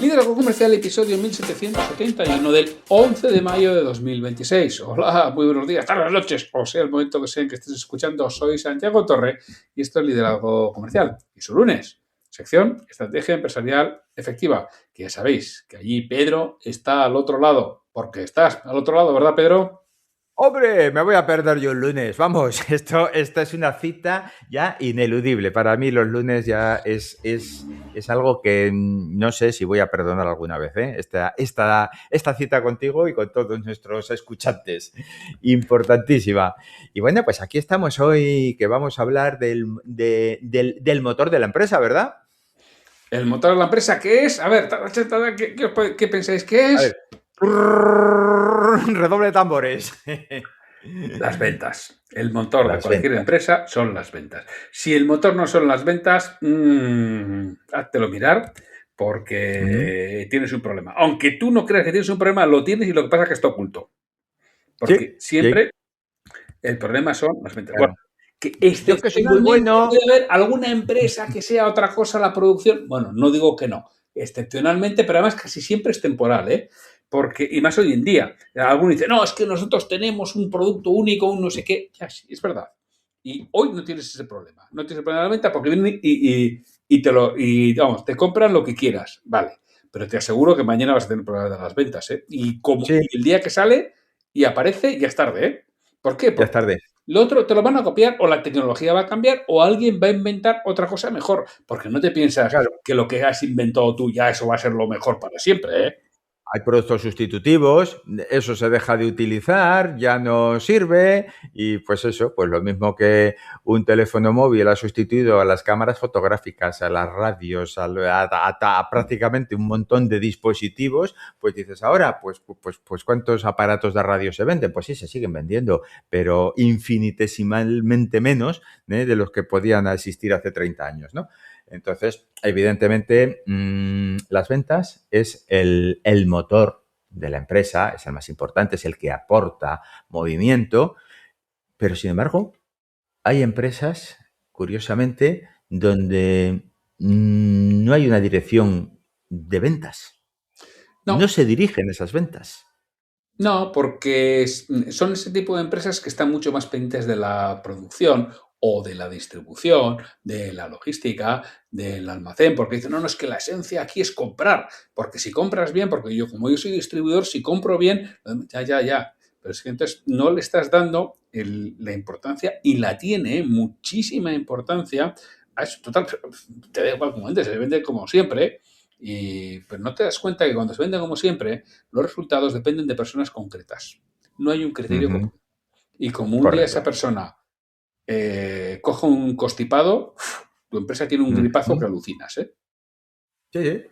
Liderazgo Comercial, episodio 1771 del 11 de mayo de 2026. Hola, muy buenos días, tardes, noches, o sea el momento que sea en que estés escuchando. Soy Santiago Torre y esto es Liderazgo Comercial. Y su lunes, sección Estrategia Empresarial Efectiva, que ya sabéis que allí Pedro está al otro lado, porque estás al otro lado, ¿verdad, Pedro? ¡Hombre! Me voy a perder yo el lunes. Vamos, esta es una cita ya ineludible. Para mí los lunes ya es algo que no sé si voy a perdonar alguna vez, ¿eh? Esta cita contigo y con todos nuestros escuchantes. Importantísima. Y bueno, pues aquí estamos hoy que vamos a hablar del motor de la empresa, ¿verdad? El motor de la empresa, ¿qué es? A ver, ¿qué pensáis que A es? ver. Redoble de tambores. Las ventas. El motor de Las cualquier ventas. empresa son las ventas. Si el motor no son las ventas, háztelo mirar porque tienes un problema. Aunque tú no creas que tienes un problema, lo tienes y lo que pasa es que está oculto. Porque Sí, sí, siempre el problema son las ventas. Bueno, claro. que Yo que soy muy excepcionalmente bueno. puede haber alguna empresa que sea otra cosa la producción. Bueno, no digo que no. Excepcionalmente, pero además casi siempre es temporal, ¿eh? Porque, y más hoy en día, alguno dice, no, es que nosotros tenemos un producto único, un no sé qué. Ya, sí, es verdad. Y hoy no tienes ese problema. No tienes el problema de la venta porque vienen vamos, te compran lo que quieras. Vale. Pero te aseguro que mañana vas a tener problemas de las ventas, ¿eh? Sí, Y el día que sale y aparece, ya es tarde, ¿eh? ¿Por qué? ya es Porque tarde. lo otro te lo van a copiar o la tecnología va a cambiar o alguien va a inventar otra cosa mejor. Porque no te piensas Claro, que lo que has inventado tú ya eso va a ser lo mejor para siempre, ¿eh? hay productos sustitutivos, eso se deja de utilizar, ya no sirve y pues eso, pues lo mismo que un teléfono móvil ha sustituido a las cámaras fotográficas, a las radios, a prácticamente un montón de dispositivos, pues dices ahora, pues ¿cuántos aparatos de radio se venden? Pues sí, se siguen vendiendo, pero infinitesimalmente menos, ¿eh?, de los que podían existir hace 30 años, ¿no? Entonces, evidentemente, las ventas es el motor de la empresa, es el más importante, es el que aporta movimiento, pero sin embargo, hay empresas, curiosamente, donde no hay una dirección de ventas. No No, se dirigen esas ventas. no, porque son ese tipo de empresas que están mucho más pendientes de la producción o de la distribución, de la logística, del almacén, porque dicen, no, no, es que la esencia aquí es comprar, porque si compras bien, porque yo, como yo soy distribuidor, si compro bien, ya. Pero es que entonces no le estás dando la importancia y la tiene, muchísima importancia. A eso, total, te da igual como antes, se vende como siempre, pero no te das cuenta que cuando se vende como siempre, los resultados dependen de personas concretas. No hay un criterio Ujú. común. Y como un día esa Correcto. persona coge un constipado, tu empresa tiene un gripazo que Ujú. alucinas, ¿eh? Sí, sí.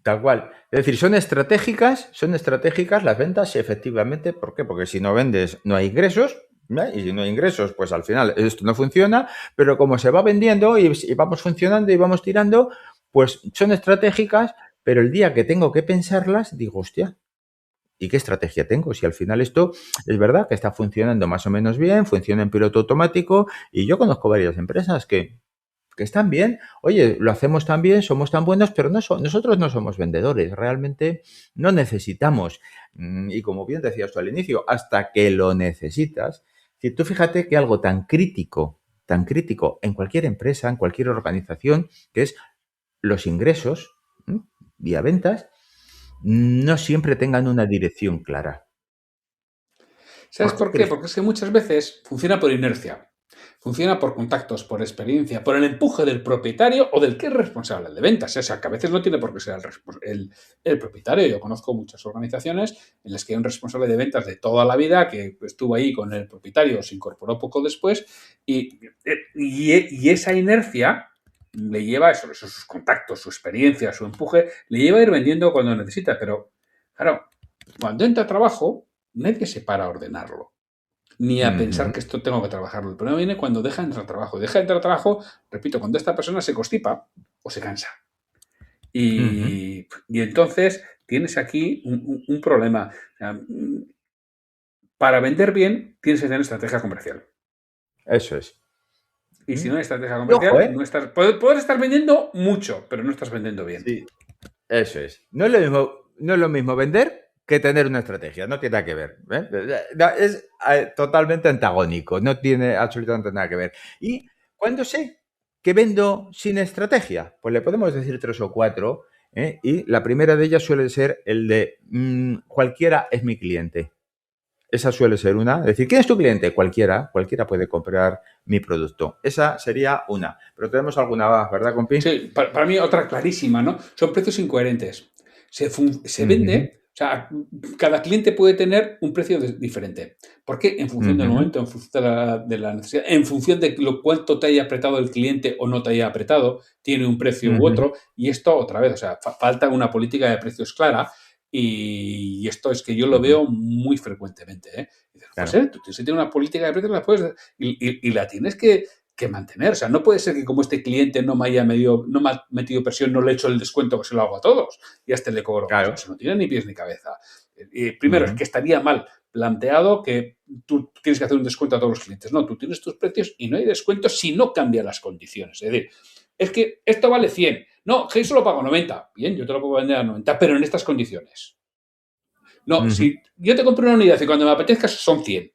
Tal cual. Es decir, son estratégicas las ventas, efectivamente. ¿Por qué? Porque si no vendes, no hay ingresos, ¿eh? Y si no hay ingresos, pues al final esto no funciona. Pero como se va vendiendo y vamos funcionando y vamos tirando, pues son estratégicas, pero el día que tengo que pensarlas, digo, hostia, ¿y qué estrategia tengo? Si al final esto es verdad que está funcionando más o menos bien, funciona en piloto automático, y yo conozco varias empresas que están bien. Oye, lo hacemos tan bien, somos tan buenos, pero nosotros no somos vendedores. Realmente no necesitamos. Y como bien decías tú al inicio, hasta que lo necesitas. Si tú fíjate que algo tan crítico en cualquier empresa, en cualquier organización, que es los ingresos, ¿m?, vía ventas, no siempre tengan una dirección clara. ¿Sabes ¿Por qué por qué? crees? Porque es que muchas veces funciona por inercia. Funciona por contactos, por experiencia, por el empuje del propietario o del que es responsable de ventas. O sea, que a veces no tiene por qué ser el propietario. Yo conozco muchas organizaciones en las que hay un responsable de ventas de toda la vida que estuvo ahí con el propietario, se incorporó poco después y esa inercia le lleva eso, sus contactos, su experiencia, su empuje, le lleva a ir vendiendo cuando necesita. Pero, claro, cuando entra a trabajo, nadie se para a ordenarlo ni a pensar Ujú, que esto tengo que trabajarlo. El problema viene cuando deja de entrar trabajo. Deja de entrar trabajo, repito, cuando esta persona se constipa o se cansa. ujú. Y entonces tienes aquí un problema. O sea, para vender bien tienes que tener estrategia comercial. Eso es. Y si ¿Mm? no hay estrategia Y ojo, comercial, no estás, puedes estar vendiendo mucho, pero no estás vendiendo bien. Sí. Eso es. No es lo mismo vender que tener una estrategia. No tiene nada que ver. No, es totalmente antagónico. No tiene absolutamente nada que ver. ¿Y cuándo sé que vendo sin estrategia? Pues le podemos decir tres o cuatro. Y la primera de ellas suele ser el de cualquiera es mi cliente. Esa suele ser una. Es decir, ¿quién es tu cliente? Cualquiera puede comprar mi producto. Esa sería una. Pero tenemos alguna más, ¿verdad, compi? Sí, para mí otra clarísima, ¿no? Son precios incoherentes. Se Ujú, vende, o sea, cada cliente puede tener un precio diferente. Porque en función del ujú, momento, en función de la necesidad, en función de cuánto te haya apretado el cliente o no te haya apretado, tiene un precio u ujú, otro. Y esto, otra vez, o sea, falta una política de precios clara. Y esto es que yo lo ujú. veo muy frecuentemente, ¿eh? Y dices, pues, Claro. tú tienes que tener una política de precios, la puedes, y la tienes que mantener. O sea, no puede ser que como este cliente no me ha metido presión, no le he hecho el descuento que se lo hago a todos y hasta le cobro más. Claro. Eso no tiene ni pies ni cabeza. Primero, es Ujú. que estaría mal planteado que tú tienes que hacer un descuento a todos los clientes. No, tú tienes tus precios y no hay descuento si no cambian las condiciones. Es decir, es que esto vale 100. No, que eso lo pago 90. Bien, yo te lo puedo vender a 90, pero en estas condiciones. No, Ujú. si yo te compro una unidad y cuando me apetezca son 100.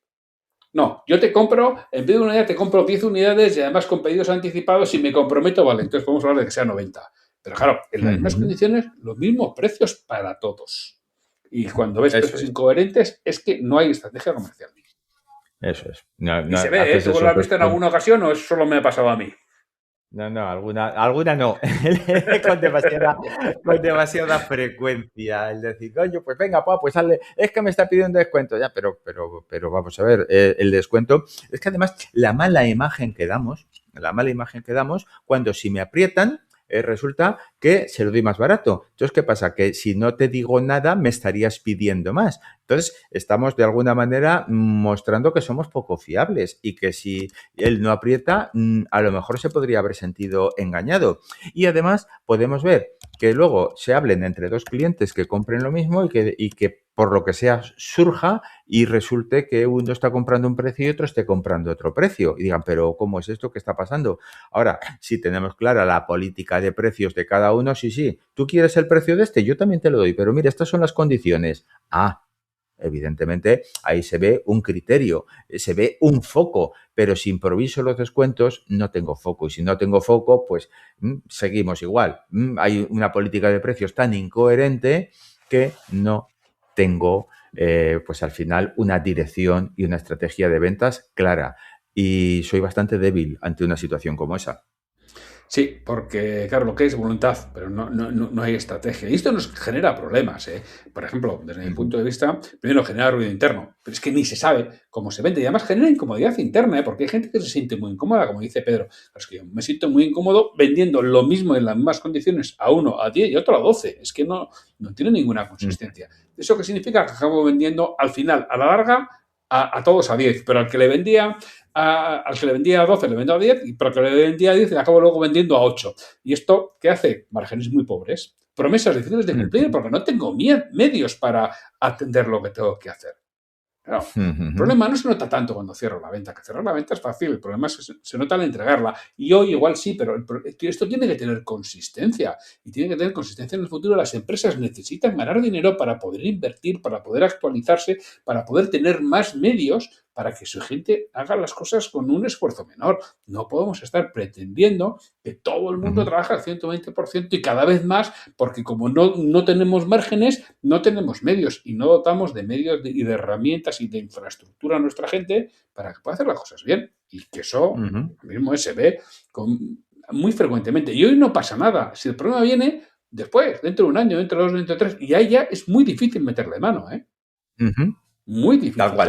No, yo te compro, en vez de una unidad, te compro 10 unidades y además con pedidos anticipados y me comprometo, vale, entonces podemos hablar de que sea 90. Pero claro, en las mismas Ujú. condiciones, los mismos precios para todos. Y cuando ves Eso precios es. incoherentes, es que no hay estrategia comercial. Eso es. No, Y no se ve, ¿eh? haces ¿Tú lo esos has visto en descuentos. alguna ocasión o eso solo me ha pasado a mí? No, alguna no. Con demasiada frecuencia. El decir, coño, pues venga, pa, pues sale, es que me está pidiendo descuento. Ya, pero vamos a ver, el descuento. Es que además la mala imagen que damos cuando si me aprietan, resulta que se lo doy más barato. Entonces, ¿qué pasa? Que si no te digo nada, me estarías pidiendo más. Entonces, estamos de alguna manera mostrando que somos poco fiables y que si él no aprieta, a lo mejor se podría haber sentido engañado. Y además podemos ver que luego se hablen entre dos clientes que compren lo mismo y que por lo que sea surja y resulte que uno está comprando un precio y otro esté comprando otro precio. Y digan, pero ¿cómo es esto? ¿Qué está pasando? Ahora, si tenemos clara la política de precios de cada uno, sí, sí, tú quieres el precio de este, yo también te lo doy, pero mira, estas son las condiciones. Ah, evidentemente, ahí se ve un criterio, se ve un foco, pero si improviso los descuentos, no tengo foco. Y si no tengo foco, pues seguimos igual. Hay una política de precios tan incoherente que no tengo, pues al final, una dirección y una estrategia de ventas clara. Y soy bastante débil ante una situación como esa. Sí, porque, claro, lo que es voluntad, pero no hay estrategia. Y esto nos genera problemas, ¿eh? Por ejemplo, desde mi Ujú, punto de vista, primero genera ruido interno, pero es que ni se sabe cómo se vende. Y además genera incomodidad interna, ¿eh? Porque hay gente que se siente muy incómoda, como dice Pedro. Es que yo me siento muy incómodo vendiendo lo mismo en las mismas condiciones a uno a 10 y a otro a 12. Es que no tiene ninguna ujú, consistencia. ¿Eso qué significa? Que acabo vendiendo al final, a la larga, a todos a 10, pero al que le vendía a 12 le vendo a 10, pero al que le vendía a 10 le acabo luego vendiendo a 8. ¿Y esto qué hace? Márgenes muy pobres. Promesas difíciles de cumplir ujú, porque no tengo medios para atender lo que tengo que hacer. Claro, el ujú, problema no se nota tanto cuando cierro la venta, que cerrar la venta es fácil, el problema es que se nota al entregarla. Y hoy igual sí, pero esto tiene que tener consistencia. Y tiene que tener consistencia en el futuro. Las empresas necesitan ganar dinero para poder invertir, para poder actualizarse, para poder tener más medios para que su gente haga las cosas con un esfuerzo menor. No podemos estar pretendiendo que todo el mundo ujú, trabaja al 120% y cada vez más, porque como no tenemos márgenes, no tenemos medios y no dotamos de medios y de herramientas y de infraestructura a nuestra gente para que pueda hacer las cosas bien. Y que eso ujú, mismo se ve muy frecuentemente. Y hoy no pasa nada. Si el problema viene después, dentro de un año, dentro de dos, dentro de tres, y ahí ya es muy difícil meterle mano, ¿eh? ujú. Muy Tal difícil cual.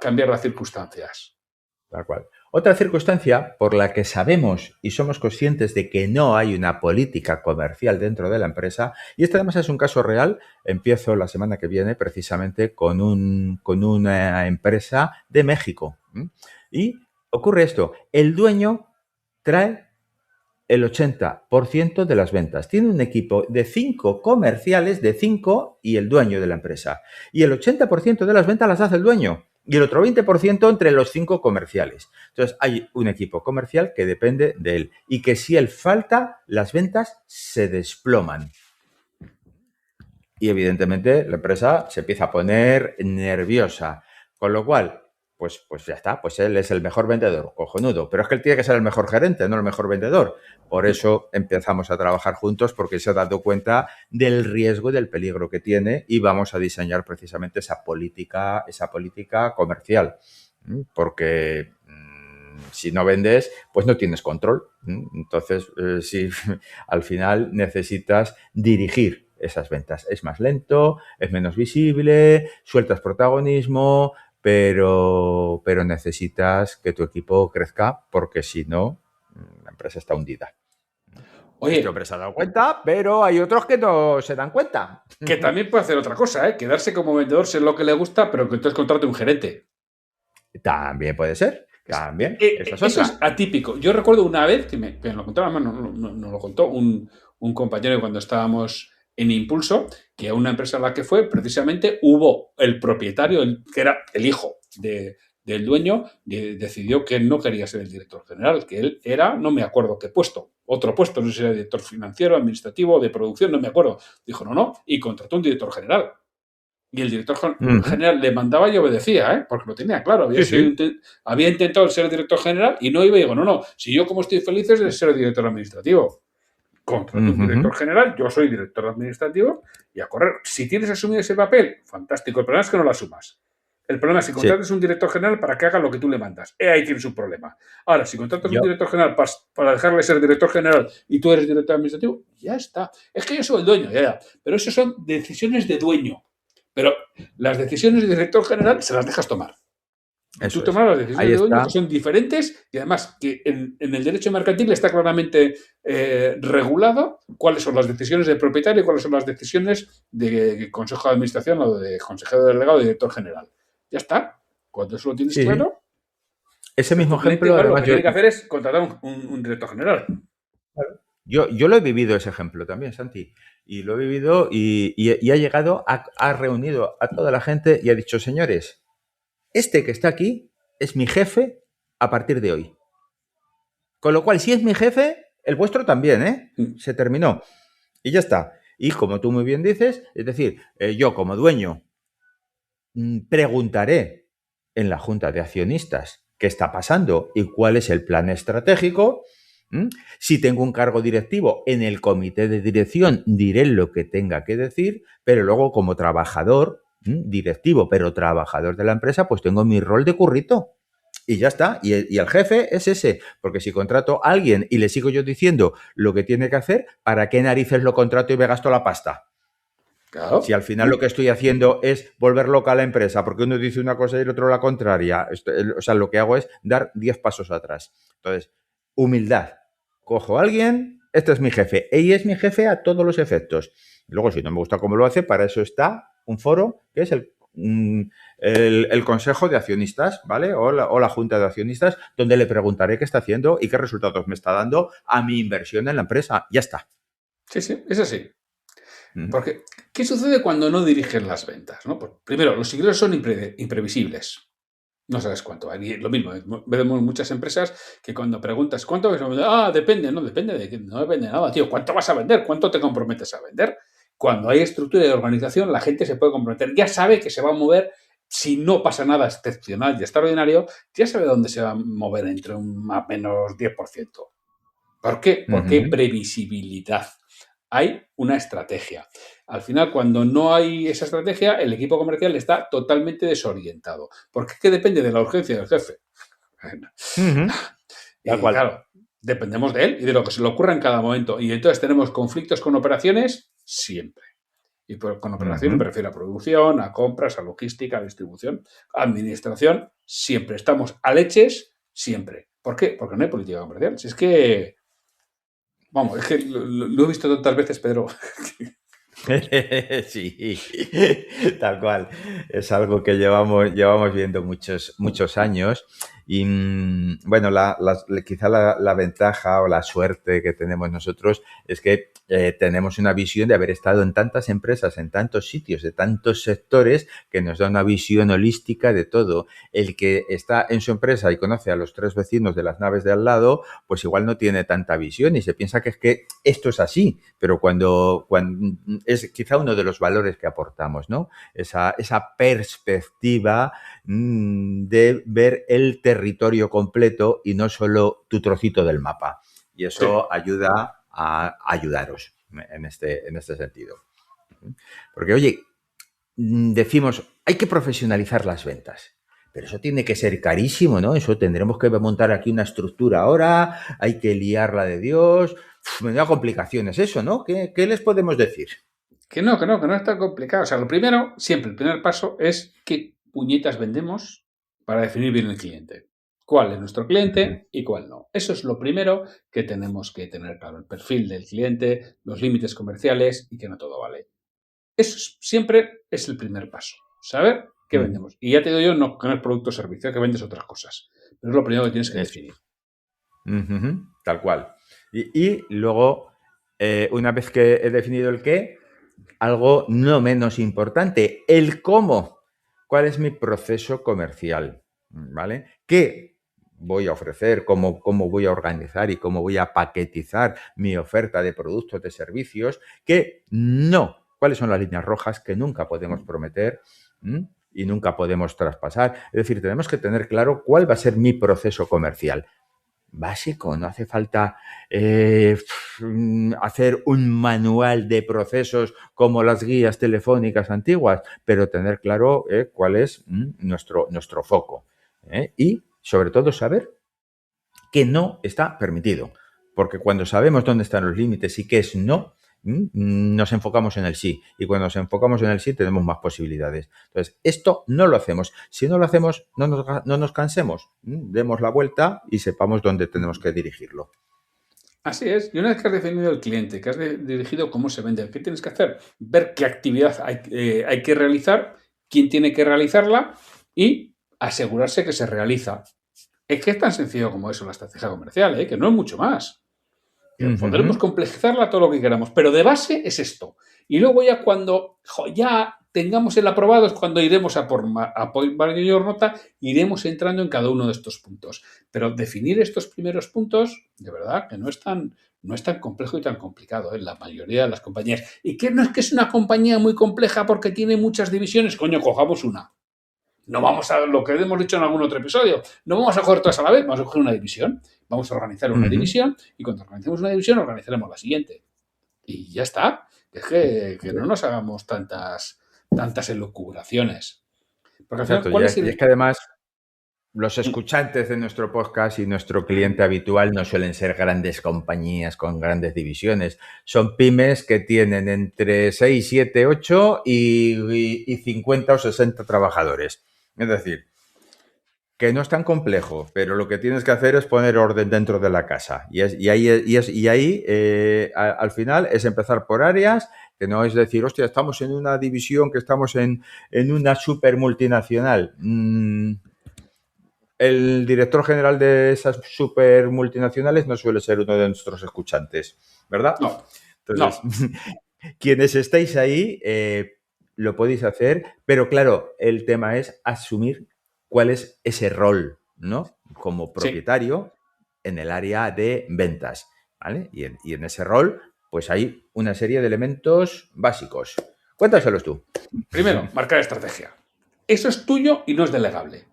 cambiar las circunstancias. Tal cual. Otra circunstancia por la que sabemos y somos conscientes de que no hay una política comercial dentro de la empresa, y este además es un caso real, empiezo la semana que viene precisamente con una empresa de México. Y ocurre esto, el dueño trae el 80% de las ventas. Tiene un equipo de 5 comerciales, de 5 y el dueño de la empresa. Y el 80% de las ventas las hace el dueño. Y el otro 20% entre los 5 comerciales. Entonces hay un equipo comercial que depende de él. Y que si él falta, las ventas se desploman. Y evidentemente la empresa se empieza a poner nerviosa. Con lo cual, pues ya está, pues él es el mejor vendedor, cojonudo. Pero es que él tiene que ser el mejor gerente, no el mejor vendedor. Por eso empezamos a trabajar juntos, porque se ha dado cuenta del riesgo y del peligro que tiene, y vamos a diseñar precisamente esa política comercial. Porque si no vendes, pues no tienes control. Entonces, si al final necesitas dirigir esas ventas. Es más lento, es menos visible, sueltas protagonismo, pero necesitas que tu equipo crezca, porque si no, la empresa está hundida. Este Oye, hombre se ha dado cuenta, pero hay otros que no se dan cuenta. que también puede hacer otra cosa, ¿eh? Quedarse como vendedor, ser lo que le gusta, pero que entonces contrate un gerente. También puede ser, también. Esa es Eso es otra. atípico. Yo recuerdo una vez que me lo contaba, no lo contó un compañero cuando estábamos en Impulso, que a una empresa a la que fue, precisamente hubo el propietario, que era el hijo del dueño, decidió que él no quería ser el director general, que él era, no me acuerdo qué puesto, otro puesto, no sé si era director financiero, administrativo, de producción, no me acuerdo. Dijo, no, y contrató un director general. Y el director general le mandaba y obedecía, ¿eh? Porque lo tenía claro. Sí, sí. Había intentado ser director general y no iba y digo, no, si yo como estoy feliz es de ser director administrativo. Contrato un director general, yo soy director administrativo y a correr. Si tienes asumido ese papel, fantástico. El problema es que no lo asumas. El problema es si Sí. contratas un director general para que haga lo que tú le mandas. Ahí tienes un problema. Ahora, si contratas un Yo, director general para dejarle ser director general y tú eres director administrativo, ya está. Es que yo soy el dueño, ya. Pero eso son decisiones de dueño. Pero las decisiones del director general se las dejas tomar. Y tú eso es. tomas las decisiones Ahí de dueño está. que son diferentes y además que en el derecho mercantil está claramente regulado cuáles son las decisiones del propietario y cuáles son las decisiones de consejo de administración o de consejero delegado o director general. Ya está. Cuando eso lo tienes Sí, sí. claro, Ese mismo tu cliente ejemplo, igual lo además, que tiene que hacer es contratar un director general. yo lo he vivido ese ejemplo también, Santi. Y lo he vivido y ha llegado, ha reunido a toda la gente y ha dicho, señores, este que está aquí es mi jefe a partir de hoy. Con lo cual, si es mi jefe, el vuestro también, ¿eh? Se terminó. Y ya está. Y como tú muy bien dices, es decir, yo como dueño preguntaré en la junta de accionistas qué está pasando y cuál es el plan estratégico. Si tengo un cargo directivo en el comité de dirección, diré lo que tenga que decir, pero luego como trabajador, directivo, pero trabajador de la empresa, pues tengo mi rol de currito. Y ya está. Y el jefe es ese. Porque si contrato a alguien y le sigo yo diciendo lo que tiene que hacer, ¿para qué narices lo contrato y me gasto la pasta? Si Claro. al final lo que estoy haciendo es volver loca a la empresa, porque uno dice una cosa y el otro la contraria. O sea, lo que hago es dar 10 pasos atrás. Entonces, humildad. Cojo a alguien, este es mi jefe. Y es mi jefe a todos los efectos. Luego, si no me gusta cómo lo hace, para eso está un foro que es el consejo de accionistas, ¿vale? O la junta de accionistas, donde le preguntaré qué está haciendo y qué resultados me está dando a mi inversión en la empresa. Ya está. Sí, sí, es así. Porque, ¿qué sucede cuando no dirigen las ventas? ¿No? Pues, primero, los ingresos son imprevisibles. No sabes cuánto. Lo mismo, vemos muchas empresas que cuando preguntas cuánto vas a vender, depende, no depende no depende de nada, tío. ¿Cuánto vas a vender? ¿Cuánto te comprometes a vender? Cuando hay estructura de organización, la gente se puede comprometer. Ya sabe que se va a mover, si no pasa nada excepcional y extraordinario, ya sabe dónde se va a mover entre un más o menos 10%. ¿Por qué? Porque hay previsibilidad. Hay una estrategia. Al final, cuando no hay esa estrategia, el equipo comercial está totalmente desorientado. Porque es que depende de la urgencia del jefe. Tal Y cual. claro, dependemos de él y de lo que se le ocurra en cada momento. Y entonces tenemos conflictos con operaciones siempre. Y con operaciones me refiero a producción, a compras, a logística, a distribución, a administración. Siempre estamos a leches, siempre. ¿Por qué? Porque no hay política comercial. Si es que, vamos, es que lo he visto tantas veces, Pedro. Sí, tal cual. Es algo que llevamos viendo muchos años Y bueno, quizá la ventaja o la suerte que tenemos nosotros es que tenemos una visión de haber estado en tantas empresas, en tantos sitios, de tantos sectores, que nos da una visión holística de todo. El que está en su empresa y conoce a los 3 vecinos de las naves de al lado, pues igual no tiene tanta visión y se piensa que es que esto es así, pero cuando es quizá uno de los valores que aportamos, ¿no? Esa perspectiva de ver el territorio completo y no solo tu trocito del mapa. Y Sí. eso ayuda a ayudaros en este sentido. Porque, oye, decimos, hay que profesionalizar las ventas. Pero eso tiene que ser carísimo, ¿no? Eso tendremos que montar aquí una estructura ahora, hay que liarla de Dios. Me da complicaciones eso, ¿no? ¿Qué les podemos decir? Que no es tan complicado. O sea, lo primero, siempre, el primer paso es qué puñetas vendemos para definir bien el cliente. ¿Cuál es nuestro cliente y cuál no? Eso es lo primero que tenemos que tener claro. El perfil del cliente, los límites comerciales y que no todo vale. Eso siempre es el primer paso. Saber qué vendemos. Y ya te digo yo, no que no es producto o servicio, que vendes otras cosas. Pero es lo primero que tienes que definir. Tal cual. Y luego, una vez que he definido el qué, algo no menos importante, el cómo. ¿Cuál es mi proceso comercial? ¿Vale? ¿Qué voy a ofrecer? ¿Cómo voy a organizar y cómo voy a paquetizar mi oferta de productos, de servicios? ¿Qué no? ¿Cuáles son las líneas rojas que nunca podemos prometer y nunca podemos traspasar? Es decir, tenemos que tener claro cuál va a ser mi proceso comercial. Básico, no hace falta hacer un manual de procesos como las guías telefónicas antiguas, pero tener claro cuál es nuestro foco. Y, sobre todo, saber que no está permitido. Porque cuando sabemos dónde están los límites y qué es no, nos enfocamos en el sí. Y cuando nos enfocamos en el sí, tenemos más posibilidades. Entonces, esto no lo hacemos. Si no lo hacemos, no nos cansemos. Demos la vuelta y sepamos dónde tenemos que dirigirlo. Así es. Y una vez que has definido el cliente, que has dirigido cómo se vende, ¿qué tienes que hacer? Ver qué actividad hay que realizar, quién tiene que realizarla y asegurarse que se realiza. Es que es tan sencillo como eso la estrategia comercial, que no es mucho más. Que podremos complejizarla todo lo que queramos, pero de base es esto. Y luego ya cuando ya tengamos el aprobado es cuando iremos a por mayor nota, iremos entrando en cada uno de estos puntos. Pero definir estos primeros puntos, de verdad, que no es tan complejo y tan complicado en la mayoría de las compañías. Y que no es que es una compañía muy compleja porque tiene muchas divisiones, coño, cojamos una. No vamos a lo que hemos dicho en algún otro episodio, no vamos a coger todas a la vez, vamos a coger una división. Vamos a organizar una división y cuando organicemos una división organizaremos la siguiente. Y ya está. Es que no nos hagamos tantas elucubraciones. Porque al final, Exacto, ¿cuál es y es el...? que además los escuchantes de nuestro podcast y nuestro cliente habitual no suelen ser grandes compañías con grandes divisiones. Son pymes que tienen entre 6, 7, 8 y 50 o 60 trabajadores. Es decir, que no es tan complejo, pero lo que tienes que hacer es poner orden dentro de la casa. Y ahí al final es empezar por áreas, que no es decir, hostia, estamos en una división, que estamos en una super multinacional. El director general de esas super multinacionales no suele ser uno de nuestros escuchantes, ¿verdad? No, Entonces, no. quienes estáis ahí, lo podéis hacer, pero claro, el tema es asumir cuál es ese rol, ¿no? Como Sí. propietario en el área de ventas, ¿vale? Y en ese rol, pues hay una serie de elementos básicos. Cuéntaselos tú. Primero, marcar estrategia. Eso es tuyo y no es delegable.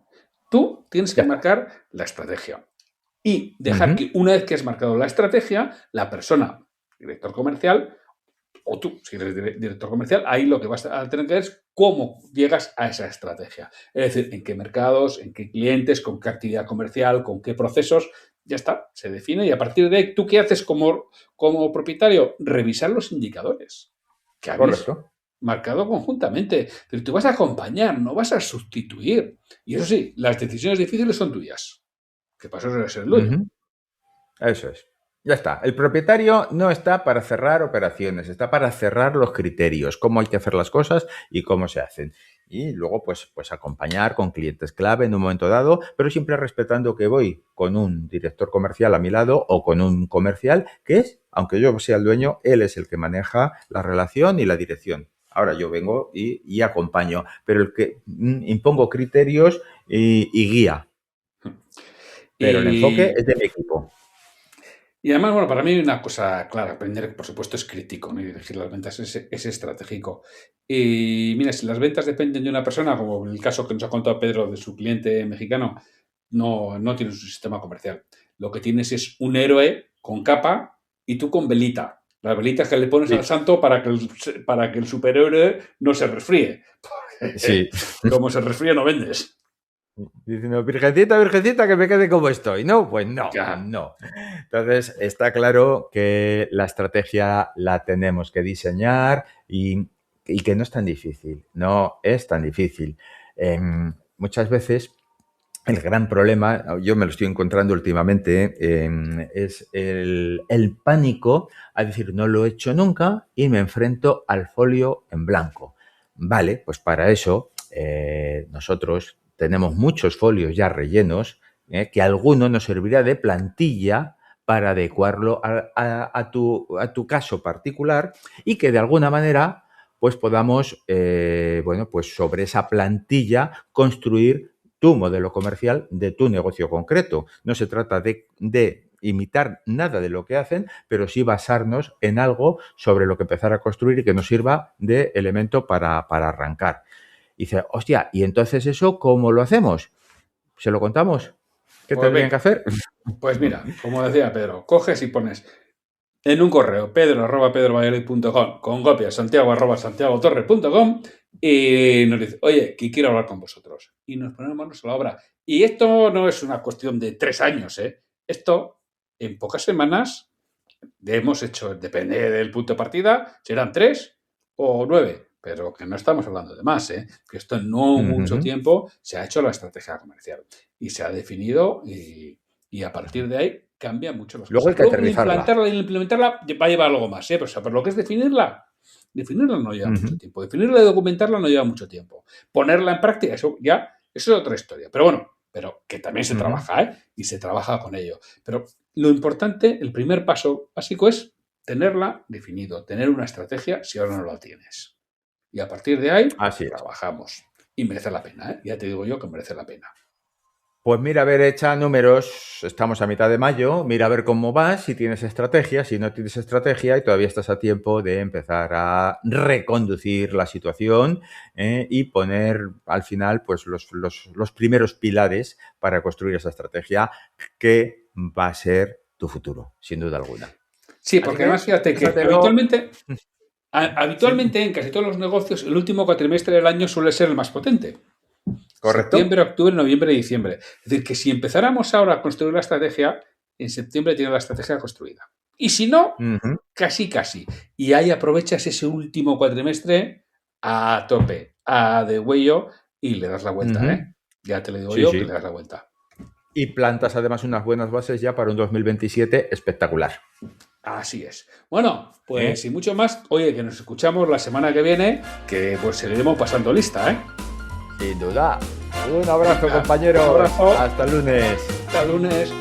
Tú tienes que Ya está. marcar la estrategia. Y dejar que una vez que has marcado la estrategia, la persona, director comercial, o tú, si eres director comercial, ahí lo que vas a tener que ver es cómo llegas a esa estrategia. Es decir, en qué mercados, en qué clientes, con qué actividad comercial, con qué procesos. Ya está, se define y a partir de ahí, ¿tú qué haces como propietario? Revisar los indicadores que habéis Correcto. marcado conjuntamente. Pero tú vas a acompañar, no vas a sustituir. Y eso sí, las decisiones difíciles son tuyas. Que para eso debe ser el dueño. Eso es. Ya está. El propietario no está para cerrar operaciones, está para cerrar los criterios, cómo hay que hacer las cosas y cómo se hacen. y luego pues acompañar con clientes clave en un momento dado, pero siempre respetando que voy con un director comercial a mi lado o con un comercial que es, aunque yo sea el dueño, él es el que maneja la relación y la dirección. Ahora yo vengo y acompaño, pero el que impongo criterios y guía, pero el enfoque Y, es de mi equipo. y además, bueno, para mí hay una cosa clara, aprender, por supuesto, es crítico, ¿no? Y dirigir las ventas es estratégico. Y mira, si las ventas dependen de una persona, como en el caso que nos ha contado Pedro de su cliente mexicano, no tienes un sistema comercial. Lo que tienes es un héroe con capa y tú con velita. Las velitas que le pones al Sí, santo para que el superhéroe no se resfríe. Porque sí. como se resfríe no vendes. Diciendo, virgencita, virgencita, que me quede como estoy. No, pues no, Ya. no. Entonces, está claro que la estrategia la tenemos que diseñar y que no es tan difícil. No es tan difícil. Muchas veces el gran problema, yo me lo estoy encontrando últimamente, es el pánico a decir, no lo he hecho nunca y me enfrento al folio en blanco. Vale, pues para eso nosotros tenemos muchos folios ya rellenos, que alguno nos serviría de plantilla para adecuarlo a tu caso particular y que de alguna manera pues podamos, bueno, pues sobre esa plantilla construir tu modelo comercial de tu negocio concreto. No se trata de imitar nada de lo que hacen, pero sí basarnos en algo sobre lo que empezar a construir y que nos sirva de elemento para arrancar. Y dice, hostia, ¿y entonces eso cómo lo hacemos? ¿Se lo contamos? ¿Qué Pues tendrían que venga. hacer? Pues mira, como decía Pedro, coges y pones en un correo pedro@pedrovalladolid.com con copia santiago@santiagotorre.com y nos dice, oye, que quiero hablar con vosotros. Y nos ponemos manos a la obra. Y esto no es una cuestión de 3 años, ¿eh? Esto, en pocas semanas, hemos hecho, depende del punto de partida, serán 3 o 9, pero que no estamos hablando de más, ¿eh? Que esto en no mucho tiempo se ha hecho la estrategia comercial y se ha definido y a partir de ahí cambian mucho las Luego cosas. hay que Luego aterrizarla. implementarla va a llevar algo más, ¿eh? Pero lo que es definirla no lleva mucho tiempo. Definirla y documentarla no lleva mucho tiempo. Ponerla en práctica, eso es otra historia. Pero bueno, pero que también se trabaja, ¿eh? Y se trabaja con ello. Pero lo importante, el primer paso básico es tenerla definido, tener una estrategia si ahora no la tienes. Y a partir de ahí, Así es. trabajamos. Y merece la pena, ¿eh? Ya te digo yo que merece la pena. Pues mira, a ver, echa números, estamos a mitad de mayo, mira a ver cómo vas, si tienes estrategia, si no tienes estrategia y todavía estás a tiempo de empezar a reconducir la situación y poner al final pues los primeros pilares para construir esa estrategia que va a ser tu futuro, sin duda alguna. Sí, Así porque que además fíjate que piénsatelo. Sí, habitualmente en casi todos los negocios el último cuatrimestre del año suele ser el más potente. ¿correcto? Septiembre, octubre, noviembre, diciembre. Es decir, que si empezáramos ahora a construir la estrategia, en septiembre tiene la estrategia construida. Y si no, Ujú, casi, casi. Y ahí aprovechas ese último cuatrimestre a tope, a de huello y le das la vuelta, ujú. ¿eh? Ya te lo digo Sí, yo que le sí. das la vuelta. Y plantas además unas buenas bases ya para un 2027 espectacular. Así es. Bueno, pues ¿Eh? sin mucho más, oye, que nos escuchamos la semana que viene, que pues seguiremos pasando lista, ¿eh? Sin duda. Un abrazo, Venga, un compañeros. abrazo, Hasta el lunes. hasta el lunes.